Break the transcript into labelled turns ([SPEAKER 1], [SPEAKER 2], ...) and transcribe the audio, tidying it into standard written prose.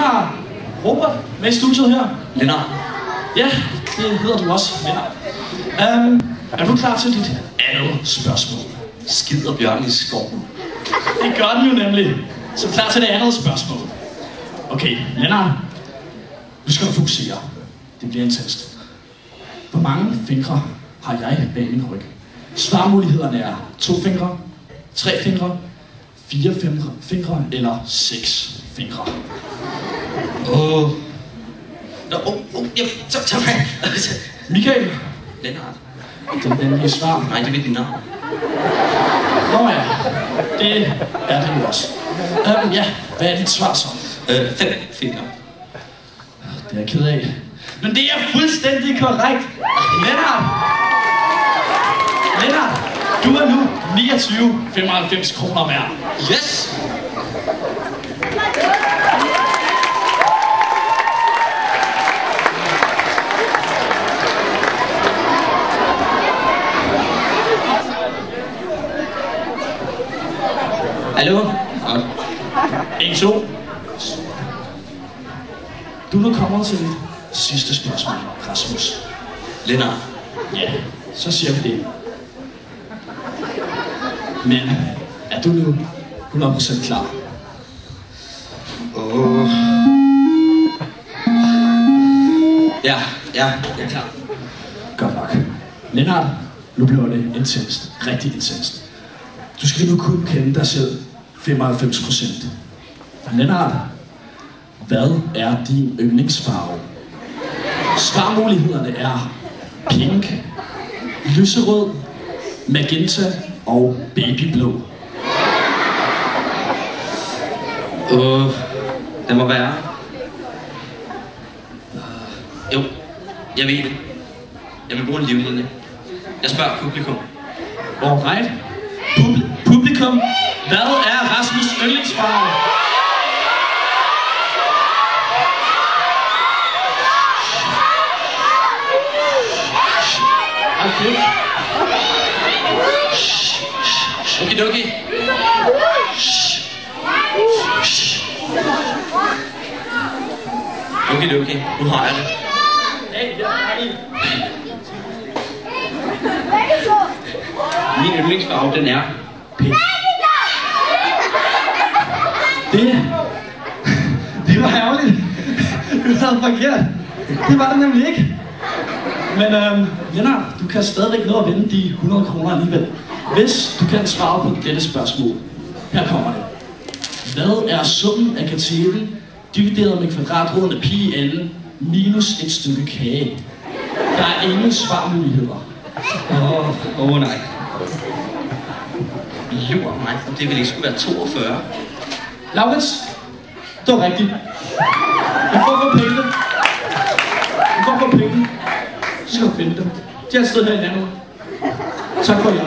[SPEAKER 1] Vi har Robert med i studiet her.
[SPEAKER 2] Lennart.
[SPEAKER 1] Ja, det hedder du også, Lennart. Er du klar til dit andet spørgsmål?
[SPEAKER 2] Skider bjørn i skoven?
[SPEAKER 1] Det gør den jo nemlig. Så klar til det andet spørgsmål. Okay, Lennart. Nu skal du fokusere. Det bliver en test. Hvor mange fingre har jeg bag min ryg? Svarmulighederne er 2 fingre, 3 fingre, 4 fingre eller 6 fingre.
[SPEAKER 2] Så mig.
[SPEAKER 1] Michael?
[SPEAKER 2] Lennart.
[SPEAKER 1] Det venlige svar.
[SPEAKER 2] Nej, det er dit navn.
[SPEAKER 1] Nå ja, det er det jo også. Ja, hvad er dit svar så?
[SPEAKER 2] 5 fingre.
[SPEAKER 1] Det er jeg ked af. Men det er fuldstændig korrekt. Lennart, du er nu 29,95 kroner værd.
[SPEAKER 2] Yes! Hallo?
[SPEAKER 1] 1, 2. Du er nu kommet til dit sidste spørgsmål, Rasmus.
[SPEAKER 2] Lennart.
[SPEAKER 1] Ja, så siger vi det. Men er du nu 100% klar?
[SPEAKER 2] Ja, jeg er klar.
[SPEAKER 1] Godt nok. Lennart, nu bliver det intenst. Rigtig intenst. Du skal nu kun kende dig selv 95%. Lennart, hvad er din yndlingsfarve? Svarmulighederne er pink, lyserød, magenta og babyblå.
[SPEAKER 2] Det må være. Jo, jeg ved det. Jeg vil bruge en livlinje. Jeg spørger publikum.
[SPEAKER 1] Alright. Publikum, hvad er Rasmus' yndlingsfarve? Okay.
[SPEAKER 2] Okidoki. Okidoki, nu har jeg det. Min yndlingsfarve, den er pink.
[SPEAKER 1] Det var ærgerligt. Du havde forkert. Det var det nemlig ikke. Men Lennart, du kan stadigvæk nå at vinde de 100 kroner alligevel. Hvis du kan svare på dette spørgsmål. Her kommer det. Hvad er summen af kateten divideret med kvadratroden af pi i enden minus et stykke kage? Der er ingen svarmuligheder.
[SPEAKER 2] Nej. Lur mig, det ville ikke skulle være 42.
[SPEAKER 1] Laurits, det var rigtigt. Du får for pengene. Så skal du finde dem. De har et sted her i landet. Tak for jer.